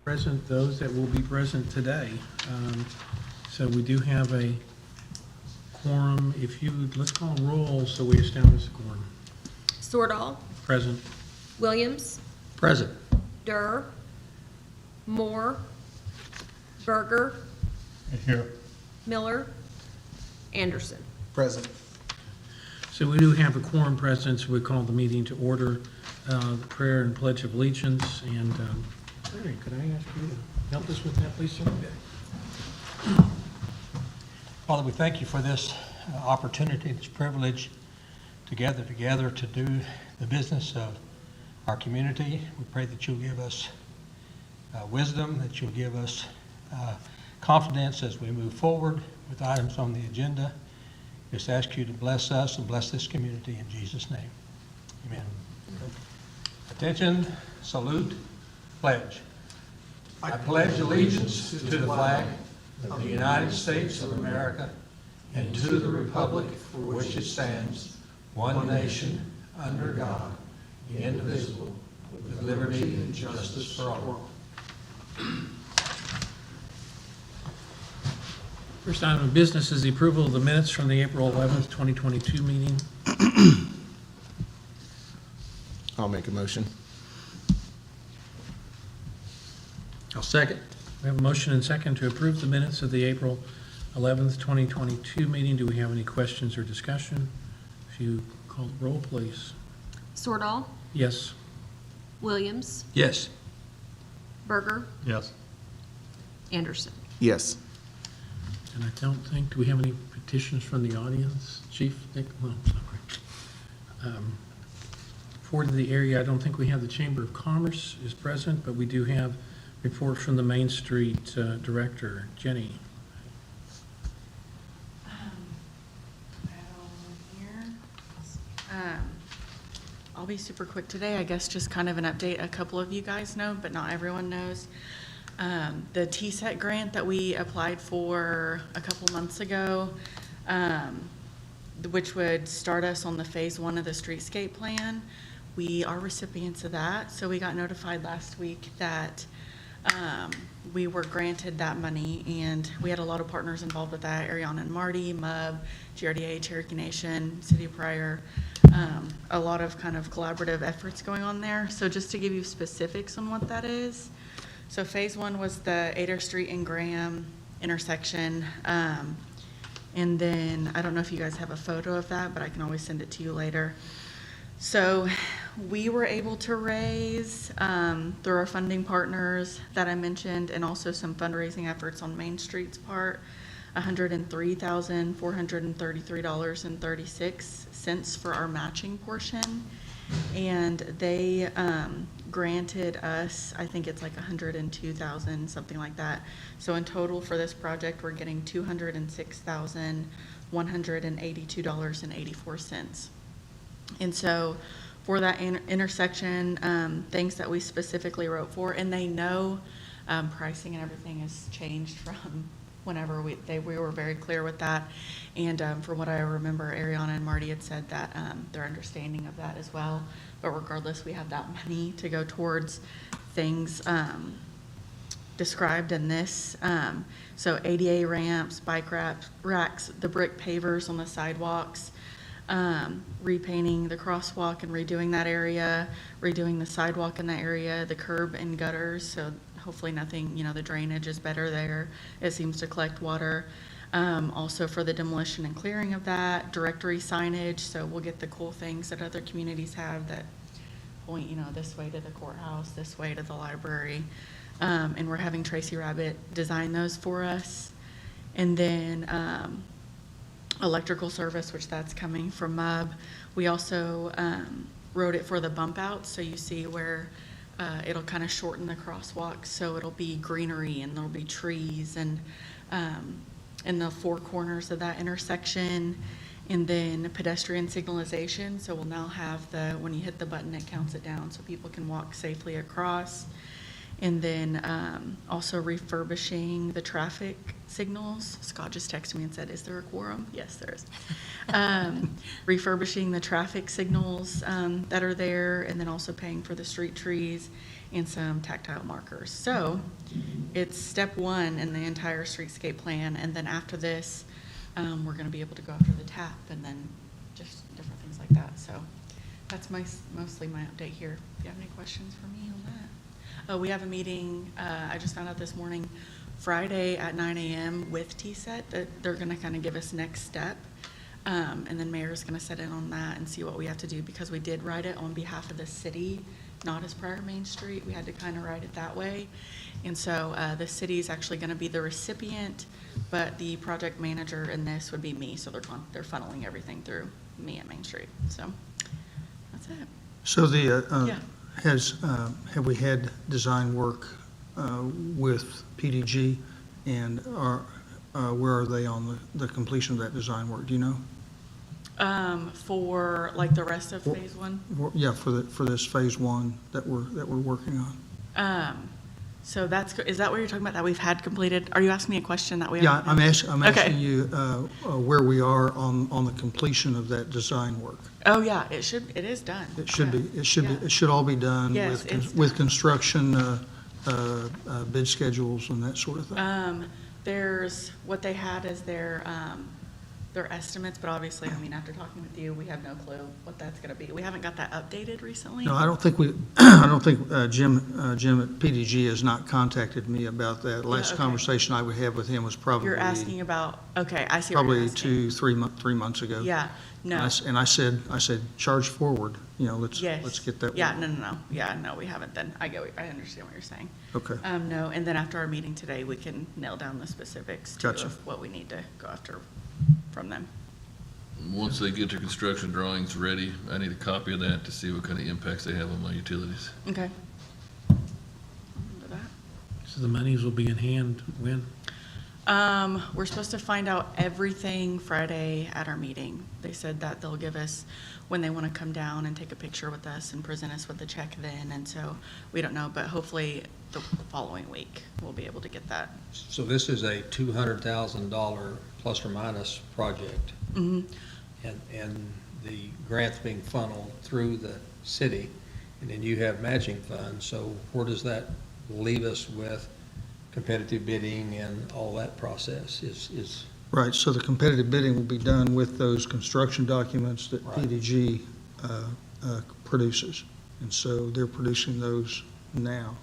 present those that will be present today. So we do have a quorum. If you, let's call roll so we establish a quorum. Sordahl, Present. Williams, Present. Durr, Moore, Berger, Here. Miller, Anderson. Present. So we do have a quorum present, so we call the meeting to order. The prayer and pledge of allegiance. And Larry, could I ask you to help us with that, please, sir? Father, we thank you for this opportunity, this privilege to gather together to do the business of our community. We pray that you'll give us wisdom, that you'll give us confidence as we move forward with items on the agenda. Just ask you to bless us and bless this community in Jesus' name. Amen. Attention, salute, pledge. I pledge allegiance to the flag of the United States of America and to the republic for which it stands, one nation, under God, indivisible, with liberty and justice for all. First item of business is the approval of the minutes from the April 11th, 2022 meeting. I'll make a motion. I'll second. We have a motion and second to approve the minutes of the April 11th, 2022 meeting. Do we have any questions or discussion? If you call the roll, please. Sordahl, Yes. Williams, Yes. Berger, Yes. Anderson. Yes. And I don't think, do we have any petitions from the audience? Chief Nick, well, sorry. For the area, I don't think we have the Chamber of Commerce is present, but we do have report from the Main Street Director, Jenny. I'll be super quick today. I guess just kind of an update. A couple of you guys know, but not everyone knows. The TSET grant that we applied for a couple months ago, which would start us on the phase 1 of the streetscape plan. We are recipients of that. So we got notified last week that we were granted that money, and we had a lot of partners involved with that. Ariana and Marty, MUB, GRDA, Cherokee Nation, City of Pryor, a lot of kind of collaborative efforts going on there. So just to give you specifics on what that is. So phase 1 was the Adair Street and Graham intersection. And then, I don't know if you guys have a photo of that, but I can always send it to you later. So we were able to raise, through our funding partners that I mentioned, and also some fundraising efforts on Main Street's part, $103,433.36 for our matching portion. And they granted us, I think it's like $102,000, something like that. So in total for this project, we're getting $206,182.84. And so for that intersection, things that we specifically wrote for, and they know pricing and everything has changed from whenever we were very clear with that. And from what I remember, Ariana and Marty had said that their understanding of that as well. But regardless, we have that money to go towards things described in this. So ADA ramps, bike racks, the brick pavers on the sidewalks, repainting the crosswalk and redoing that area, redoing the sidewalk in that area, the curb and gutters, so hopefully nothing, the drainage is better there. It seems to collect water. Also for the demolition and clearing of that, directory signage, so we'll get the cool things that other communities have that point, this way to the courthouse, this way to the library. And we're having Tracy Rabbit design those for us. And then electrical service, which that's coming from MUB. We also wrote it for the bump outs, so you see where it'll kind of shorten the crosswalk, so it'll be greenery and there'll be trees and in the four corners of that intersection. And then pedestrian signalization, so we'll now have when you hit the button, it counts it down so people can walk safely across. And then also refurbishing the traffic signals. Scott just texted me and said, is there a quorum? Yes, there is. Refurbishing the traffic signals that are there, and then also paying for the street trees and some tactile markers. So it's step one in the entire streetscape plan, and then after this, we're gonna be able to go after the tap and then just different things like that. So that's mostly my update here. If you have any questions for me on that. We have a meeting, I just found out this morning, Friday at 9 a.m. with TSET, that they're gonna kind of give us next step. And then Mayor's gonna sit in on that and see what we have to do, because we did write it on behalf of the city, not as Pryor Main Street. We had to kind of write it that way. And so the city is actually gonna be the recipient, but the project manager in this would be me. So they're funneling everything through me at Main Street. So that's it. So Yeah. have we had design work with PDG, and where are they on the completion of that design work? Do you know? For like the rest of phase one? Yeah, for this phase one that we're working on. So is that what you're talking about, that we've had completed? Are you asking me a question that we Yeah, haven't? I'm Okay. asking you where we are on the completion of that design work. Oh, yeah, it is done. It should be, Yeah. it should all be done Yes, it's with done. construction, bid schedules and that sort of thing. There's, what they had is their estimates, but obviously, I mean, after talking with you, we have no clue what that's gonna be. We haven't got that updated recently. No, I don't think Jim at PDG has not contacted me about that. Last okay. conversation I would have with him was probably. You're asking about, okay, I see what you're Probably asking. 3 months ago. Yeah, no. And I said, charge forward, let's Yes. get that. Yeah, working. no. Yeah, no, we haven't then. I understand what you're saying. Okay, No, and then after our meeting today, we can nail down the specifics too Gotcha. of what we need to go after from them. Once they get their construction drawings ready, I need a copy of that to see what kind of impacts they have on my utilities. Okay. So the monies will be in hand when? We're supposed to find out everything Friday at our meeting. They said that they'll give us when they want to come down and take a picture with us and present us with the check then, and so we don't know, but hopefully the following week we'll be able to get that. So this is a $200,000 plus or minus project, Mhm. and the grant's being funneled through the city, and then you have matching funds. So where does that leave us with competitive bidding and all that process? Is right, so the competitive bidding will be done with those construction documents that Right. PDG produces. And so they're producing those now,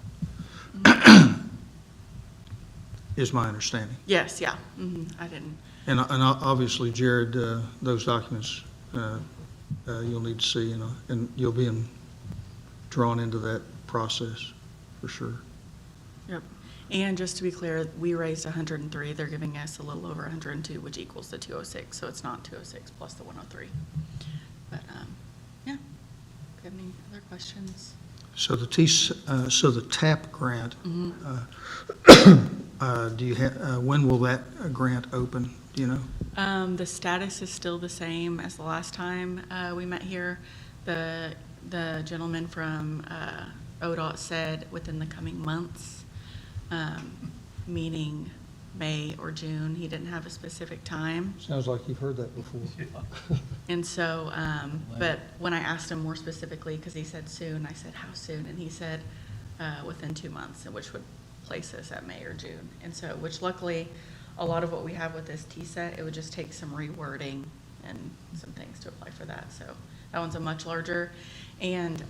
is my understanding. Yes, yeah. I didn't. And obviously, Jared, those documents you'll need to see, and you'll be drawn into that process, for sure. Yep. And just to be clear, we raised 103. They're giving us a little over 102, which equals the 206. So it's not 206 plus the 103. But, yeah. If you have any other questions? So so the TAP grant, do you when will that grant open, do you know? The status is still the same as the last time we met here. The gentleman from ODOT said within the coming months, meaning May or June. He didn't have a specific time. Sounds like you've heard that before. And so, but when I asked him more specifically, because he said soon, I said, how soon? And he said, within 2 months, which would place us at May or June. And so, which luckily, a lot of what we have with this TSET, it would just take some rewording and some things to apply for that. So that one's a much larger. And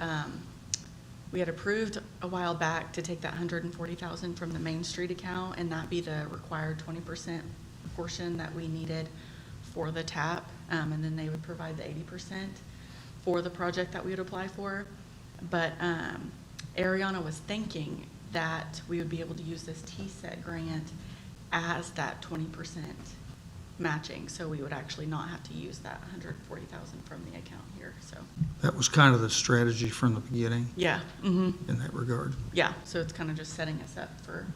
we had approved a while back to take that 140,000 from the Main Street account and not be the required 20% portion that we needed for the TAP, and then they would provide the 80% for the project that we would apply for. But Ariana was thinking that we would be able to use this TSET grant as that 20% matching, so we would actually not have to use that 140,000 from the account here, so. That was kind of the strategy from the beginning Yeah, in that regard. yeah, so it's kind of just setting us up for,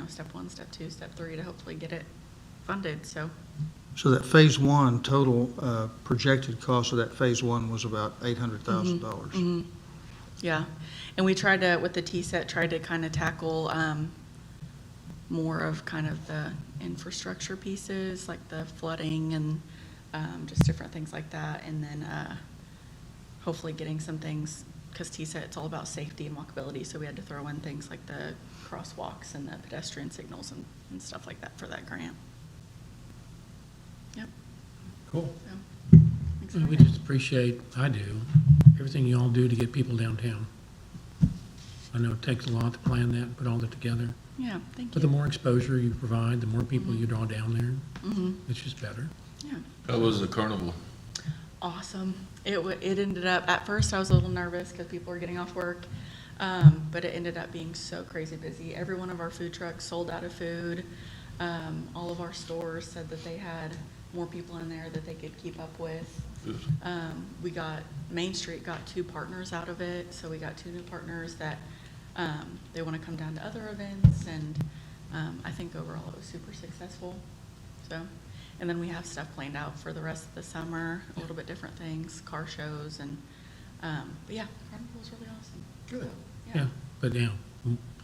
step 1, step 2, step 3 to hopefully get it funded, so. So that phase one, total projected cost of that phase one was about $800,000. Yeah, and we tried to, with the TSET, tried to kind of tackle more of kind of the infrastructure pieces, like the flooding and just different things like that. And then hopefully getting some things, because T said it's all about safety and walkability, so we had to throw in things like the crosswalks and the pedestrian signals and stuff like that for that grant. Yep. Cool. So, And we excited. just appreciate, I do, everything you all do to get people downtown. I know it takes a lot to plan that and put all that together, Yeah, thank but the you. more exposure you provide, the more people you draw down there, Mm-hmm. it's just better. Yeah. How was the carnival? Awesome. It ended up, at first I was a little nervous because people were getting off work, but it ended up being so crazy busy. Every one of our food trucks sold out of food. All of our stores said that they had more people in there that they could keep up with. We got, Main Street got 2 partners out of it, so we got 2 new partners that they want to come down to other events, and I think overall it was super successful. So, and then we have stuff planned out for the rest of the summer, a little bit different things, car shows, and, but yeah, Carnival was really awesome. Good. So, Yeah, but yeah,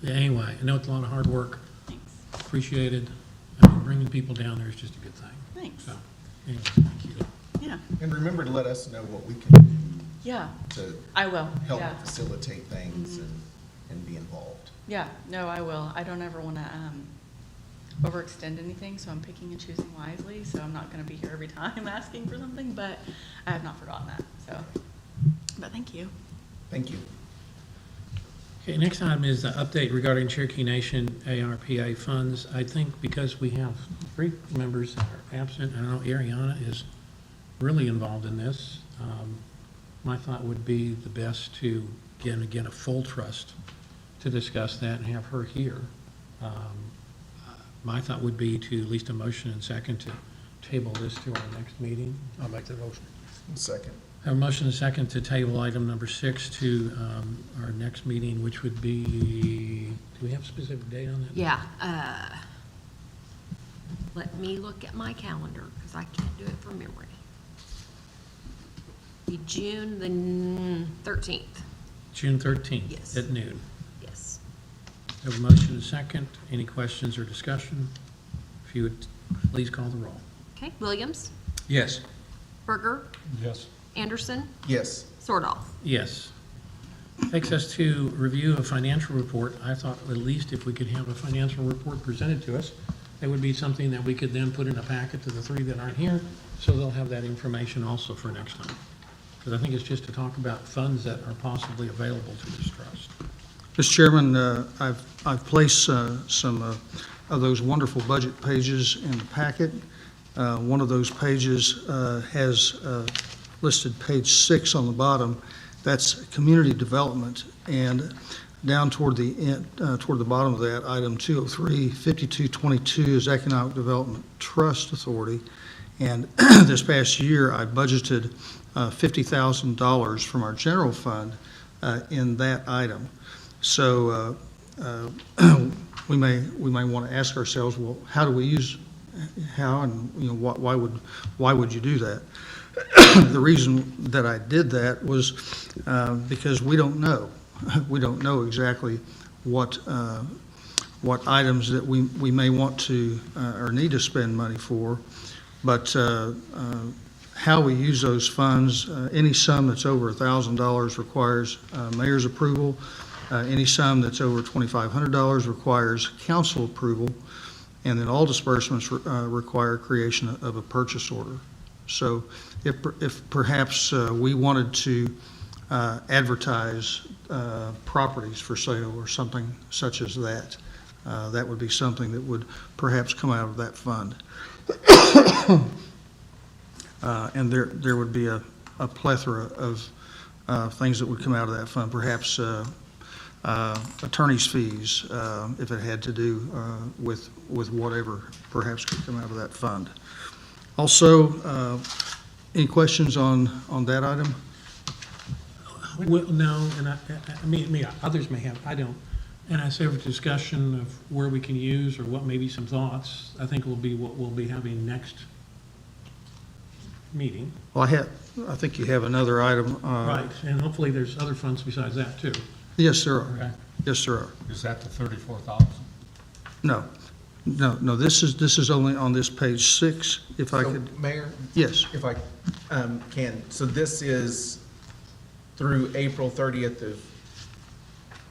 anyway, I know it's a lot of hard work, Thanks. appreciated. I mean, bringing people down there is just a good thing. Thanks. So, anyway, thank you. Yeah, And remember to let us know what we can yeah, do to I will. help Yeah. facilitate things and be involved. Yeah, no, I will. I don't ever want to overextend anything, so I'm picking and choosing wisely. So I'm not going to be here every time asking for something, but I have not forgotten that. So, but thank you. Thank you. Okay, next item is the update regarding Cherokee Nation ARPA funds. I think because we have 3 members that are absent, I know Ariana is really involved in this. My thought would be the best to get a full trust to discuss that and have her here. My thought would be to at least a motion and second to table this to our next meeting. I'll make the motion. Second. Have a motion and second to table item number 6 to our next meeting, which would be, do we have a specific date on that? Yeah, let me look at my calendar, because I can't do it from memory. Be June the 13th, June 13th Yes. at noon. yes. Have a motion and second. Any questions or discussion? If you would please call the roll. Okay, Williams, Yes. Berger, Yes. Anderson, Yes. Sordoff. Yes. Takes us to review a financial report. I thought at least if we could have a financial report presented to us, that would be something that we could then put in a packet to the 3 that aren't here, so they'll have that information also for next time. Because I think it's just to talk about funds that are possibly available to this trust. Mr. Chairman, I've placed some of those wonderful budget pages in the packet. One of those pages has listed page 6 on the bottom. That's community development, and down toward the end, toward the bottom of that, item 203, 5222 is Economic Development Trust Authority. And this past year, I budgeted $50,000 from our general fund in that item. So we may want to ask ourselves, well, how do we use, how and, you know, why would you do that? The reason that I did that was because we don't know. We don't know exactly what items that we may want to or need to spend money for, but how we use those funds, any sum that's over $1,000 requires mayor's approval. Any sum that's over $2,500 requires council approval, and then all disbursements require creation of a purchase order. So if perhaps we wanted to advertise properties for sale or something such as that, that would be something that would perhaps come out of that fund. And there would be a plethora of things that would come out of that fund, perhaps attorney's fees, if it had to do with whatever perhaps could come out of that fund. Also, any questions on that item? Well, no, and I mean, others may have, I don't. And I say with discussion of where we can use or what maybe some thoughts, I think will be what we'll be having next meeting. Well, I think you have another item. Right, and hopefully there's other funds besides that too. Yes, there are. Okay. Yes, there are. Is that the 34,000? No, No, this is only on this page 6, if I So, could, Mayor, yes, if I can, so this is through April 30th of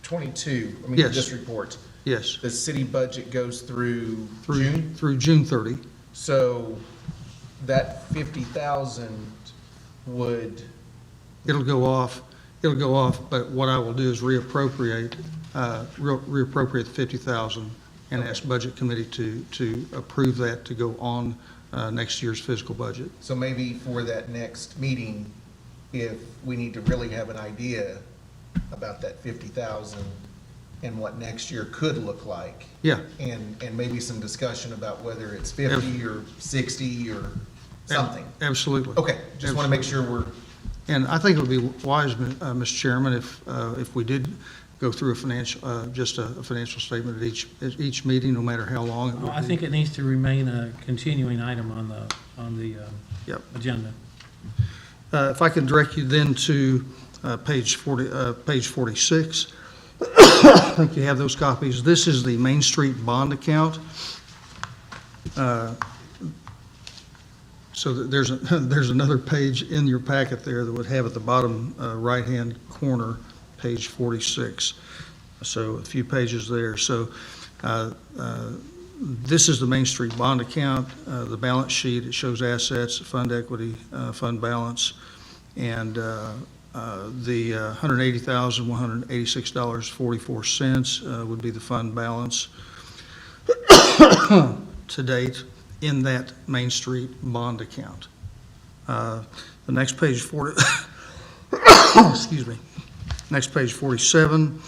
22, I mean, Yes. this report. yes. The city budget goes through June, Through June 30. so that 50,000 would, It'll go off, but what I will do is reappropriate the 50,000 and Okay. ask Budget Committee to approve that to go on next year's fiscal budget. so maybe for that next meeting, if we need to really have an idea about that 50,000 and what next year could look like, Yeah, and maybe some discussion about whether it's 50 or 60 or something. absolutely. Okay, just want to make sure we're, And I think it would be wise, Mr. Chairman, if we did go through a financial, just a financial statement at each meeting, no matter how long it would Well, be. I think it needs to remain a continuing item on the Yep. agenda. If I can direct you then to page 46. I think you have those copies. This is the Main Street bond account. So there's another page in your packet there that would have at the bottom right-hand corner, page 46. So a few pages there. So this is the Main Street bond account, the balance sheet. It shows assets, fund equity, fund balance, and the $180,186.44 would be the fund balance to date in that Main Street bond account. The next page 40, excuse me, next page 47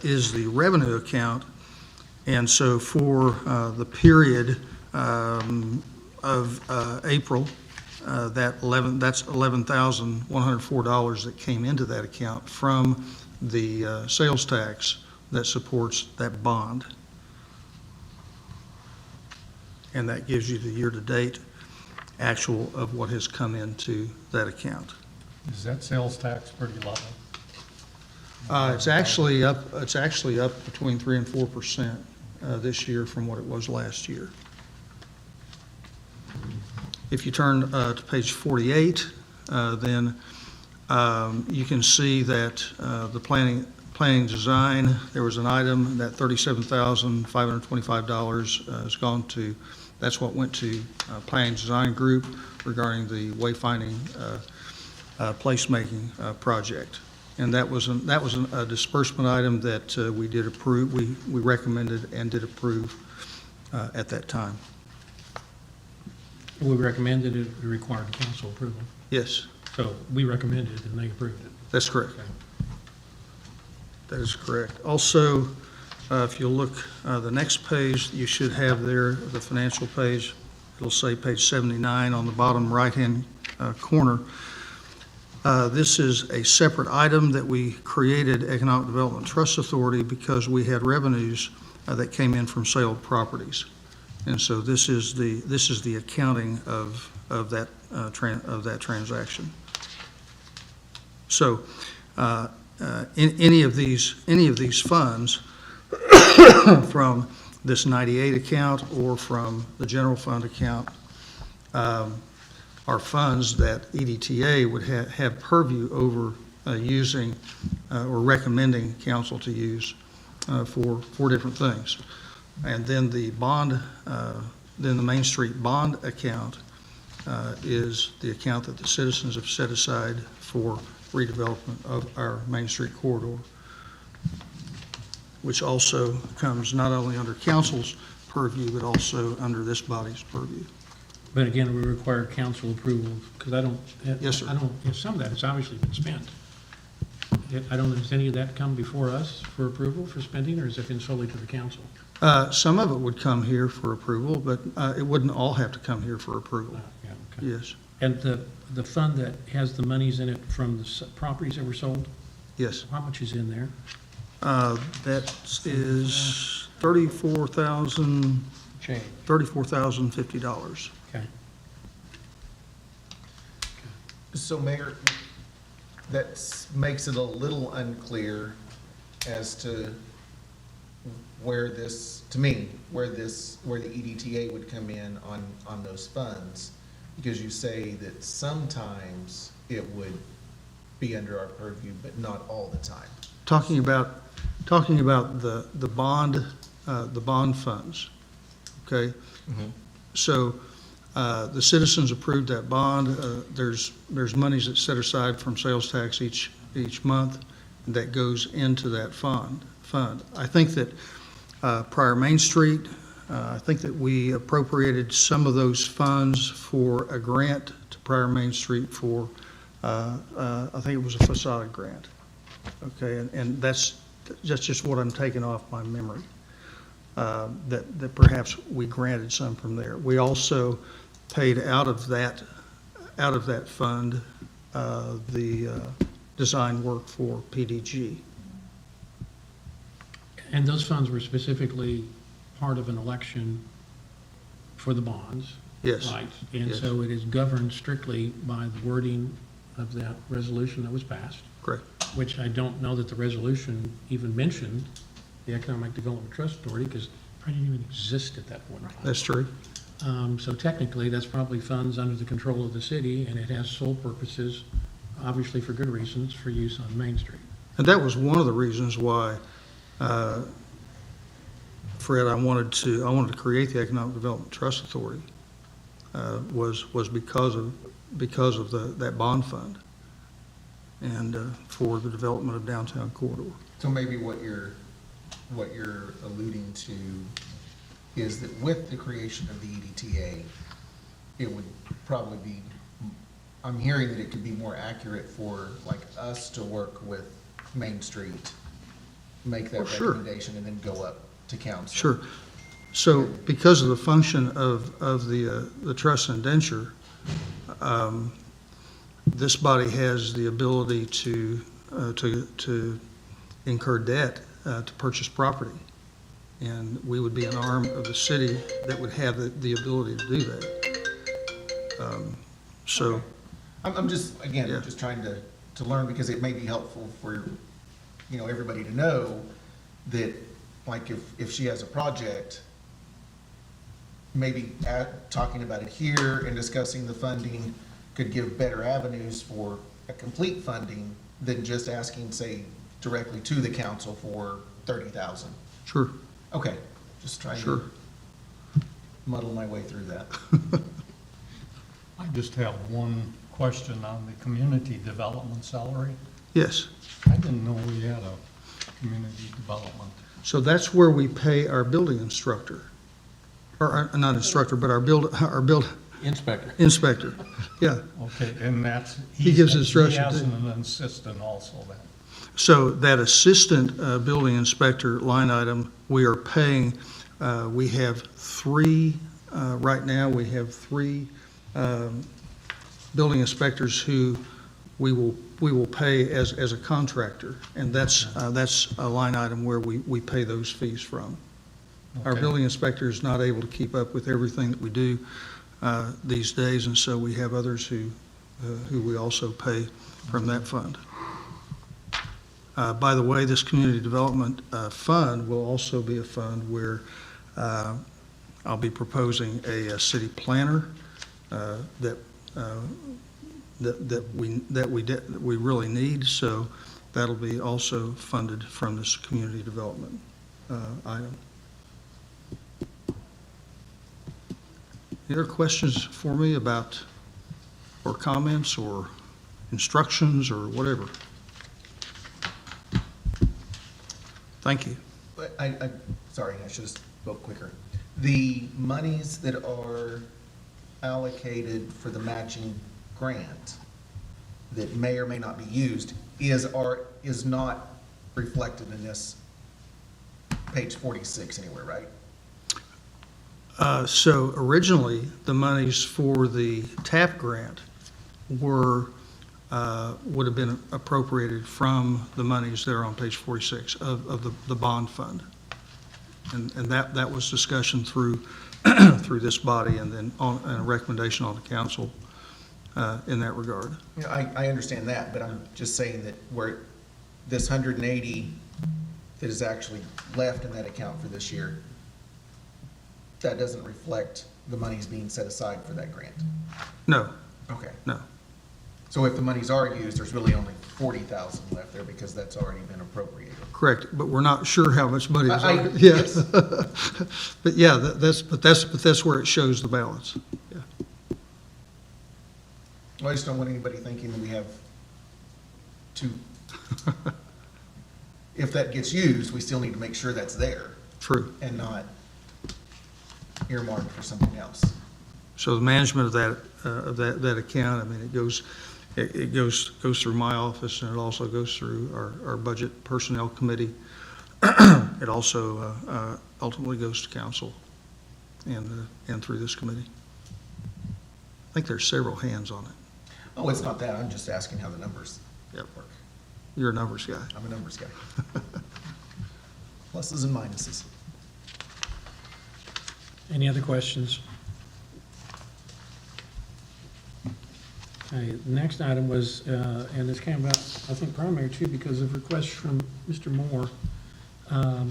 is the revenue account. And so for the period of April, that's $11,104 that came into that account from the sales tax that supports that bond. And that gives you the year-to-date actual of what has come into that account. Is that sales tax pretty low? It's actually up between 3% and 4% this year from what it was last year. If you turn to page 48, then you can see that the planning design, there was an item that $37,525 has gone to, that's what went to planning design group regarding the wayfinding placemaking project. And that was a disbursement item that we did approve, we recommended and did approve at that time. We recommended it required council approval. Yes, So we recommended it and they approved it. that's correct. Okay. That is correct. Also, if you look, the next page, you should have there, the financial page, it'll say page 79 on the bottom right-hand corner. This is a separate item that we created Economic Development Trust Authority because we had revenues that came in from sale of properties. And so this is the accounting of that transaction. So in any of these funds from this 98 account or from the general fund account are funds that EDTA would have purview over using or recommending council to use for four different things. And then the bond, then the Main Street bond account is the account that the citizens have set aside for redevelopment of our Main Street corridor, which also comes not only under council's purview, but also under this body's purview. But again, we require council approval, because I don't. Yes, sir. Some of that has obviously been spent. I don't know, has any of that come before us for approval for spending, or has it been solely to the council? Some of it would come here for approval, but it wouldn't all have to come here for approval. Yeah, okay. Yes, And the fund that has the monies in it from the properties that were sold, yes. how much is in there? That is $34,050. Okay. so Mayor, that makes it a little unclear as to where this, to me, where the EDTA would come in on those funds, because you say that sometimes it would be under our purview, but not all the time. Talking about the bond funds, okay? So, the citizens approved that bond. There's monies that's set aside from sales tax each month that goes into that fund. I think that Pryor Main Street, I think that we appropriated some of those funds for a grant to Pryor Main Street for, I think it was a facade grant. Okay, and that's just what I'm taking off my memory, that perhaps we granted some from there. We also paid out of that fund, the design work for PDG. And those funds were specifically part of an election for the bonds. Yes. Right, and Yes. so it is governed strictly by the wording of that resolution that was passed, Correct. which I don't know that the resolution even mentioned the Economic Development Trust Authority, because it probably didn't even exist at that point in time. That's true. So technically, that's probably funds under the control of the city, and it has sole purposes, obviously for good reasons, for use on Main Street. And that was one of the reasons why, Fred, I wanted to create the Economic Development Trust Authority, was because of that bond fund and for the development of downtown corridor. So maybe what you're alluding to is that with the creation of the EDTA, it would probably be, I'm hearing that it could be more accurate for like us to work with Main Street, make that Oh, sure. recommendation, and then go up to council. Sure. So because of the function of the trust indenture, this body has the ability to incur debt to purchase property. And we would be an arm of the city that would have the ability to do that. So, I'm just, again, Yeah. just trying to learn, because it may be helpful for, everybody to know that, like, if she has a project, maybe talking about it here and discussing the funding could give better avenues for a complete funding than just asking, say, directly to the council for 30,000. sure, Okay, just trying sure. to muddle my way through that. I just have one question on the community development salary. Yes. I didn't know we had a community development. So that's where we pay our building instructor, or not instructor, but our inspector. Yeah. Okay, and that's. He gives instruction He has too. an assistant also then. So that assistant building inspector line item, we are paying, we have three, right now, we have three building inspectors who we will pay as a contractor. And that's a line item where we pay those fees from. Our Okay. building inspector is not able to keep up with everything that we do these days, and so we have others who we also pay from that fund. By the way, this community development fund will also be a fund where I'll be proposing a city planner that we really need, so that'll be also funded from this community development item. Any other questions for me about, or comments, or instructions, or whatever? Thank you. But sorry, I should have spoke quicker. The monies that are allocated for the matching grant that may or may not be used is not reflected in this page 46 anywhere, right? So originally, the monies for the TAP grant would have been appropriated from the monies that are on page 46 of the bond fund. And that was discussion through this body, and then and a recommendation on the council in that regard. I understand that, but I'm just saying that where this 180 that is actually left in that account for this year, that doesn't reflect the monies being set aside for that grant? No, Okay. no. So if the monies are used, there's really only 40,000 left there because that's already been appropriated. Correct, but we're not sure how much money is on it. Yes. But yeah, that's where it shows the balance. Yeah. Well, I just don't want anybody thinking that we have to, if that gets used, we still need to make sure that's there True. and not earmarked for something else. So the management of that account, I mean, it goes through my office, and it also goes through our budget personnel committee. It also ultimately goes to council and through this committee. I think there's several hands on it. Oh, it's not that. I'm just asking how the numbers Yep. work. You're a numbers guy. I'm a numbers guy. Pluses and minuses. Any other questions? Okay, the next item was, and this came about, I think, primary too, because of requests from Mr. Moore,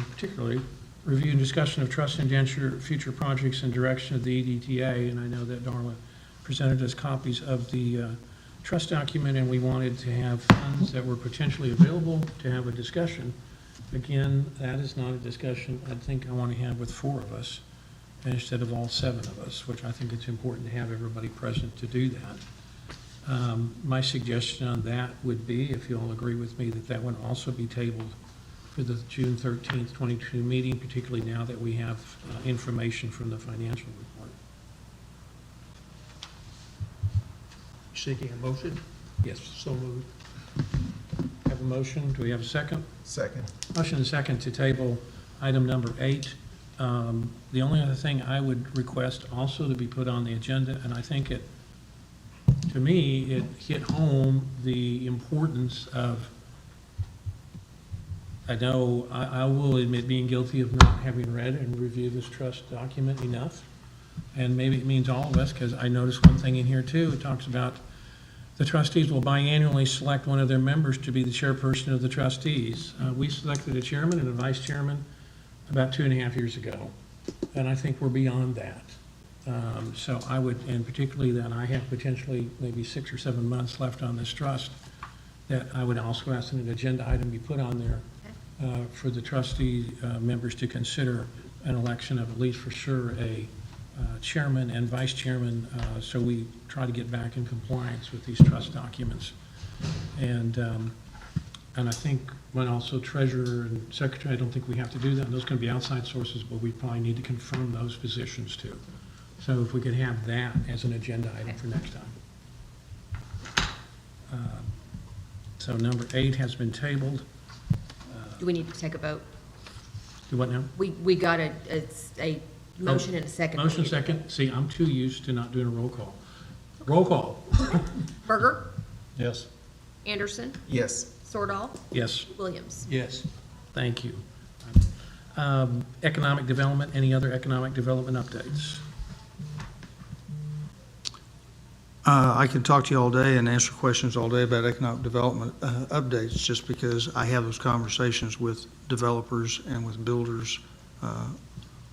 particularly, review and discussion of trust indenture, future projects and direction of the EDTA, and I know that Darla presented us copies of the trust document, and we wanted to have funds that were potentially available to have a discussion. Again, that is not a discussion I think I want to have with 4 of us instead of all 7 of us, which I think it's important to have everybody present to do that. My suggestion on that would be, if you all agree with me, that that would also be tabled for the June 13th, 22 meeting, particularly now that we have information from the financial report. Seeking a motion? Yes. So moved. Have a motion. Do we have a second? Second. Motion and second to table item number 8. The only other thing I would request also to be put on the agenda, and I think it, to me, it hit home the importance of, I know, I will admit being guilty of not having read and reviewed this trust document enough. And maybe it means all of us, because I noticed one thing in here too. It talks about the trustees will biannually select one of their members to be the chairperson of the trustees. We selected a chairman and a vice chairman about 2.5 years ago, and I think we're beyond that. So I would, and particularly that I have potentially maybe 6 or 7 months left on this trust, that I would also ask that an agenda item be put on there for the trustee members to consider an election of at least for sure a chairman and vice chairman, so we try to get back in compliance with these trust documents. And I think when also treasurer and secretary, I don't think we have to do that. And those can be outside sources, but we probably need to confirm those positions too. So if we could have that as an agenda item for next time. So number 8 has been tabled. Do we need to take a vote? Do what now? We got a motion and a second. Motion second. See, I'm too used to not doing a roll call. Roll call. Berger, Yes. Anderson, Yes. Sordahl, Yes. Williams. Yes. Thank you. Economic development, any other economic development updates? I can talk to you all day and answer questions all day about economic development updates, just because I have those conversations with developers and with builders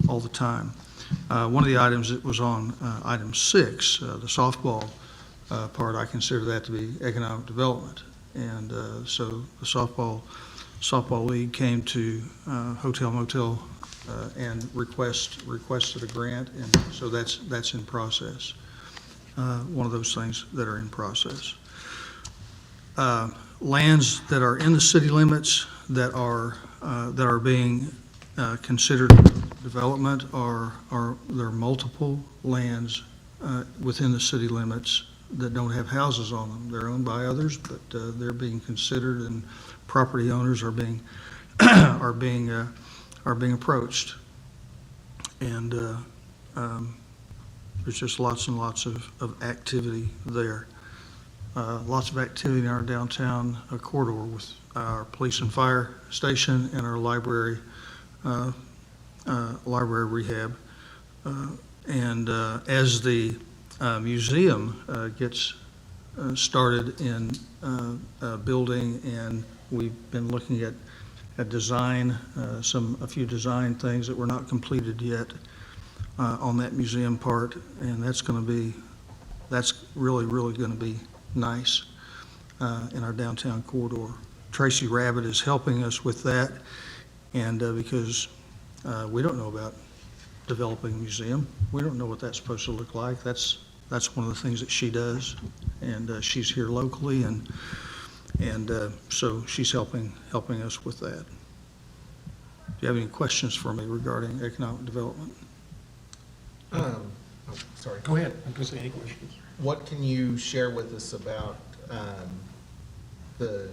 all the time. One of the items that was on item 6, the softball part, I consider that to be economic development. And so the softball league came to Hotel Motel and requested a grant, and so that's in process. One of those things that are in process. Lands that are in the city limits that are being considered development there are multiple lands within the city limits that don't have houses on them. They're owned by others, but they're being considered, and property owners are being approached. And there's just lots and lots of activity there. Lots of activity in our downtown corridor with our police and fire station and our library rehab. And as the museum gets started in building, and we've been looking at a design, a few design things that were not completed yet on that museum part, and that's really, really going to be nice in our downtown corridor. Tracy Rabbit is helping us with that, and because we don't know about developing a museum, we don't know what that's supposed to look like. That's one of the things that she does, and she's here locally, and so she's helping us with that. Do you have any questions for me regarding economic development? Oh, sorry. Go ahead. I'm going to say any questions. What can you share with us about the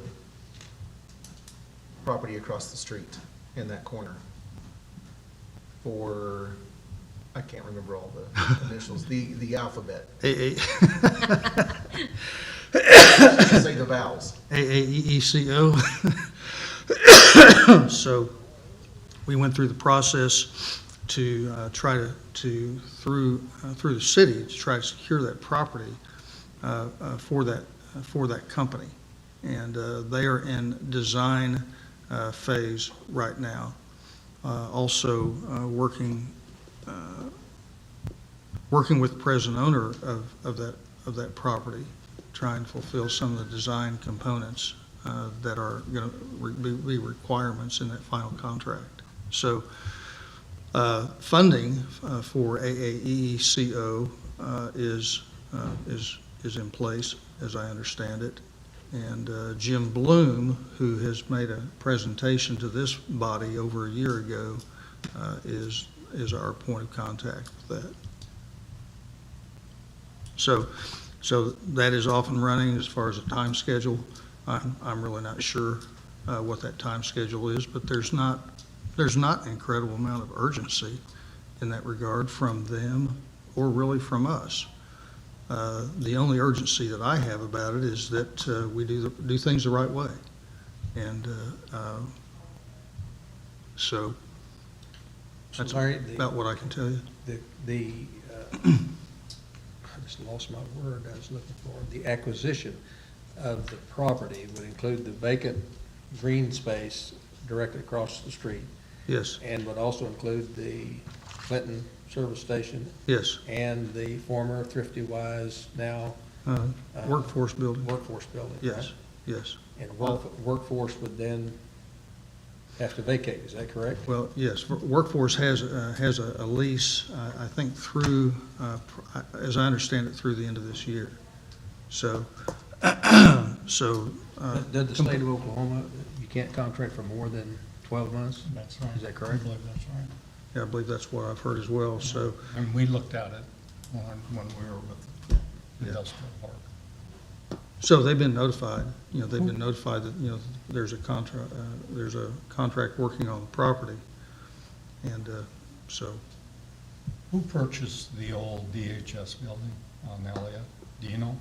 property across the street in that corner? For, I can't remember all the initials, the alphabet. Say the vowels. AAEECO. So we went through the process to try to through the city to try to secure that property for that company, and they are in design phase right now. Also working with the present owner of that property, trying to fulfill some of the design components that are going to be requirements in that final contract. So funding for AAEECO is in place, as I understand it. And Jim Bloom, who has made a presentation to this body over a year ago, is our point of contact with that. So that is off and running. As far as a time schedule, I'm really not sure what that time schedule is, but there's not an incredible amount of urgency in that regard from them or really from us. The only urgency that I have about it is that we do things the right way, and so that's Larry, about what I can tell you. I just lost my word I was looking for. The acquisition of the property would include the vacant green space directly across the street, Yes, and would also include the Clinton service station yes. and the former Thrifty Wise, now Workforce building. workforce building, right? Yes, yes. And workforce would then have to vacate, is that correct? Well, yes, Workforce has a lease, I think through, as I understand it, through the end of this year. So, Did the state of Oklahoma, you can't contract for more than 12 months? That's right. Is that correct? I believe that's right. yeah, I believe that's what I've heard as well, so, And we looked at it when we were with the industrial park. so they've been notified, they've been notified that, there's a contract working on the property. And, so, Who purchased the old DHS building on Elliott? Do you know?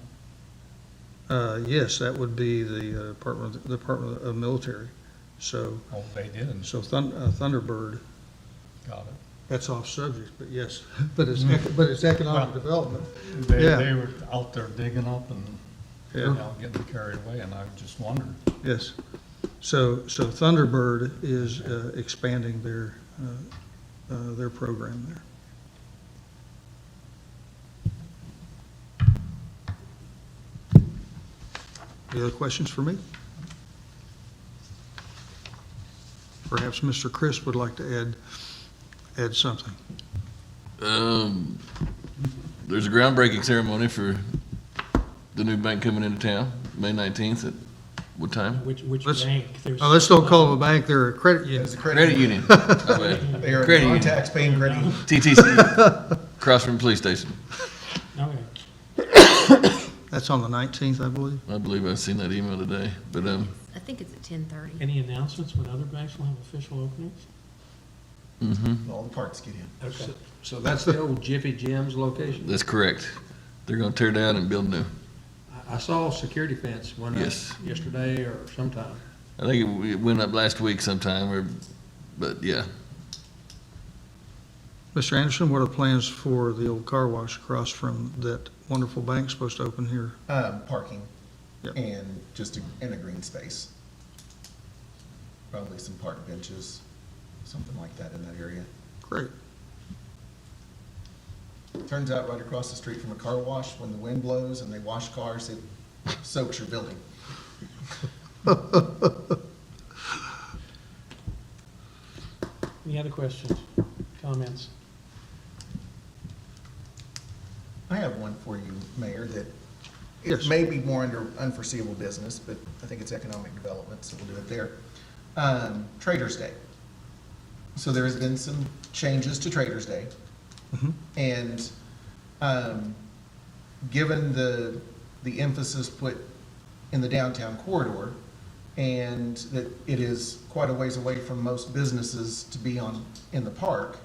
yes, that would be the Department of Military. So, Oh, they did. Thunderbird, Got it. that's off subject, but yes, but it's economic Well, development. They Yeah. were out there digging up and, Yeah. getting carried away, and I just wondered. Yes. So Thunderbird is expanding their program there. Any other questions for me? Perhaps Mr. Chris would like to add something. There's a groundbreaking ceremony for the new bank coming into town, May 19th at what time? Which Let's- bank? There's- Oh, let's don't call them a bank, they're a credit union. It's a Credit union. My bad. They are Credit a union. non-taxpaying credit union. TTC, across from the police station. Okay. That's on the 19th, I believe. I believe I've seen that email today, but, I think it's at 10:30. Any announcements when other banks will have official openings? All the parks get in. Okay. So that's the old Jiffy Jim's location? that's correct. They're gonna tear down and build new. I saw a security fence went up Yes. yesterday or sometime. I think it went up last week sometime, but yeah. Mr. Anderson, what are plans for the old car wash across from that wonderful bank supposed to open here? Parking Yep. and just in a green space. Probably some park benches, something like that in that area. Great. Turns out right across the street from a car wash, when the wind blows and they wash cars, it soaks your building. Any other questions, comments? I have one for you, Mayor, that Yes. it may be more under unforeseeable business, but I think it's economic development, so we'll do it there. Traders Day. So there has been some changes to Traders Day. And given the emphasis put in the downtown corridor, and that it is quite a ways away from most businesses to be in the park,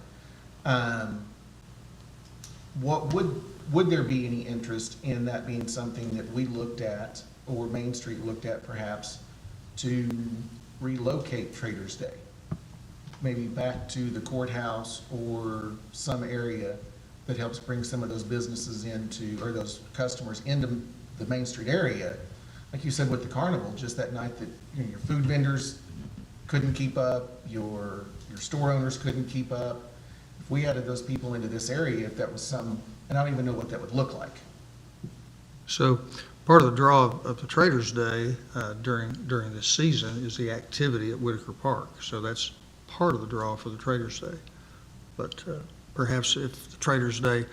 would there be any interest in that being something that we looked at, or Main Street looked at perhaps, to relocate Traders Day? Maybe back to the courthouse or some area that helps bring some of those businesses into, or those customers into the Main Street area. Like you said with the carnival, just that night that, you know, your food vendors couldn't keep up, your store owners couldn't keep up. If we added those people into this area, if that was and I don't even know what that would look like. So part of the draw of the Traders' Day during this season is the activity at Whitaker Park. So that's part of the draw for the Traders' Day. But perhaps if the Traders' Day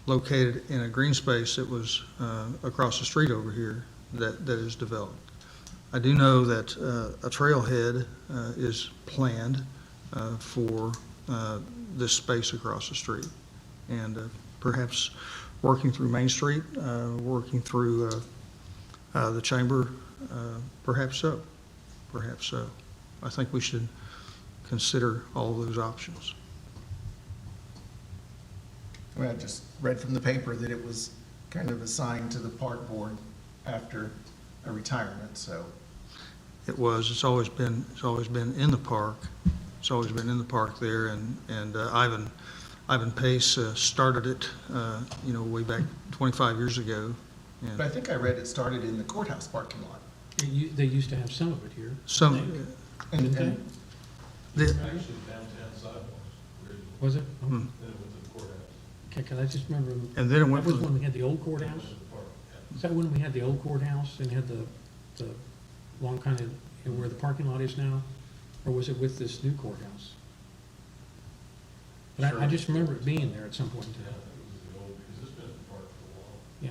located in a green space that was across the street over here that is developed. I do know that a trailhead is planned for this space across the street. And perhaps working through Main Street, working through the chamber, perhaps so. Perhaps so. I think we should consider all of those options. I mean, I just read from the paper that it was kind of assigned to the park board after a retirement, so. It was, it's always been in the park. It's always been in the park there, and Ivan Pace started it, way back 25 years ago. But I think I read it started in the courthouse parking lot. They used to have some of it here. Some, And, Didn't and the, Actually, downtown sidewalks. Was it? Hmm. Then it went to the courthouse. Okay, 'cause I just remember. And then it went That was to the- when we had the old courthouse? Is that when we had the old courthouse and had the long kind of, where the parking lot is now? Or was it with this new courthouse? But I just remember it being there at some point in Yeah, time. it was the old, because it's been in the park for a while. Yeah.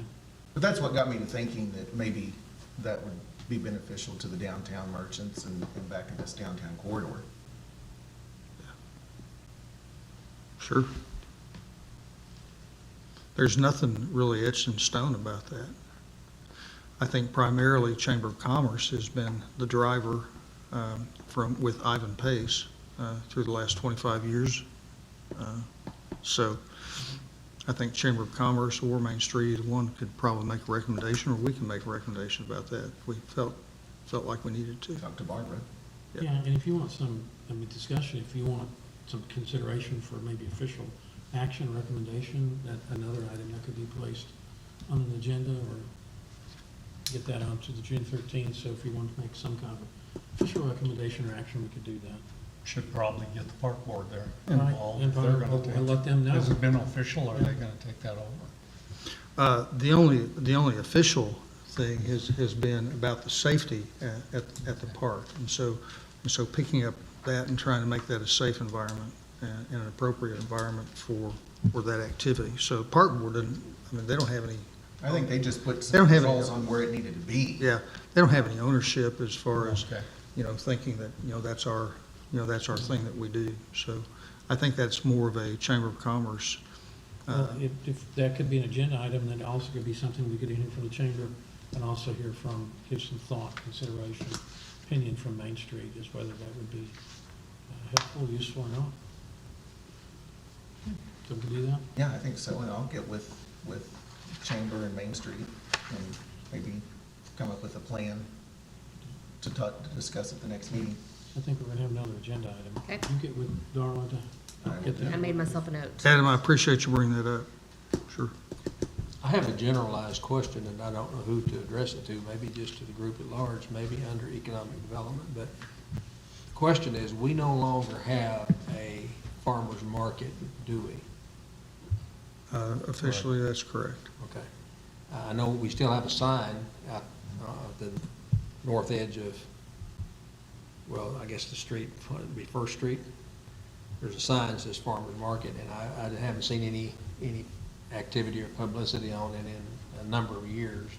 But that's what got me to thinking that maybe that would be beneficial to the downtown merchants and back in this downtown corridor. Sure. There's nothing really etched in stone about that. I think primarily Chamber of Commerce has been the driver with Ivan Pace through the last 25 years. So I think Chamber of Commerce or Main Street, one could probably make a recommendation, or we can make a recommendation about that if we felt like we needed to. Talk to Barbara. Yeah. Yeah, and if you want some, discussion, if you want some consideration for maybe official action recommendation, that another item that could be placed on an agenda, or get that on to the June 13th, so if you want to make some kind of official recommendation or action, we could do that. Should probably get the park board there Right, involved. and if they're gonna we'll let them know. Has it been official, or are they gonna take that over? The only official thing has been about the safety at the park. And so picking up that and trying to make that a safe environment and an appropriate environment for that activity. So the park board they don't have any, I think they just put They some don't have controls any- on where it needed to be. yeah, they don't have any ownership as far as, Okay. thinking that, that's our thing that we do. So I think that's more of a Chamber of Commerce. Well, if that could be an agenda item, then it also could be something we could hear from the chamber, and also give some thought, consideration, opinion from Main Street, as whether that would be helpful, useful, or not. So we can do that? Yeah, I think so, and I'll get with Chamber and Main Street and maybe come up with a plan to discuss at the next meeting. I think we're gonna have another agenda item. Okay. You get with Darla to get that. I made myself a note. Adam, I appreciate you bringing that up. Sure. I have a generalized question, and I don't know who to address it to, maybe just to the group at large, maybe under economic development, but the question is, we no longer have a farmer's market, do we? Officially, that's correct. Okay. I know we still have a sign out the north edge of, well, I guess the street, it'd be First Street. There's a sign that says Farmer's Market, and I haven't seen any activity or publicity on it in a number of years.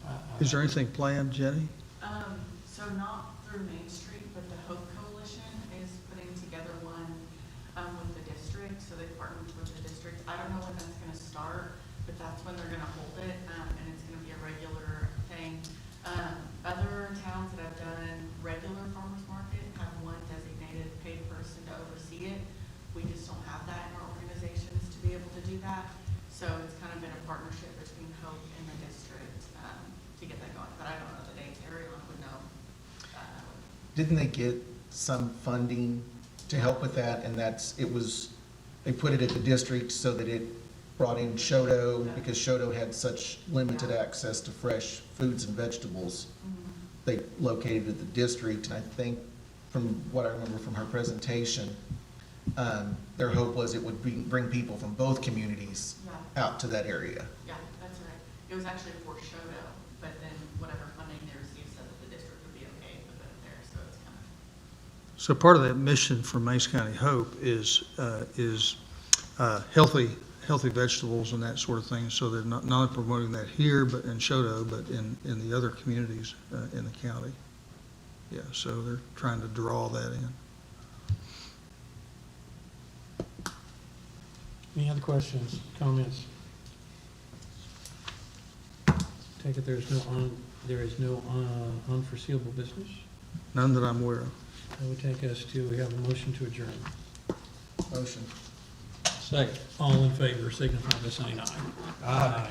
And Is there anything planned, Jenny? So not through Main Street, but the Hope Coalition is putting together one with the district, so they partnered with the district. I don't know when that's gonna start, but that's when they're gonna hold it, and it's gonna be a regular thing. Other towns that have done regular farmers market have one designated paid person to oversee it. We just don't have that in our organizations to be able to do that. So it's kind of been a partnership between Hope and the district to get that going, but I don't know the dates. Ariana would know. Didn't they get some funding to help with that? And they put it at the district so that it brought in Shodo, because Shodo had such limited access to fresh foods and vegetables. They located it at the district, and I think, from what I remember from her presentation, their hope was it would bring people from both communities out to that area. Yeah, that's right. It was actually for Shodo, but then whatever funding they received said that the district would be okay with it there, so it's kind of. So part of that mission for Mason County Hope is healthy vegetables and that sort of thing. So they're not only promoting that here, but in Shodo, but in the other communities in the county. Yeah, so they're trying to draw that in. Any other questions, comments? Take it there is no unforeseeable business. None that I'm aware of. That would take us to, we have a motion to adjourn. Motion. Second. All in favor, signify by saying aye. Aye.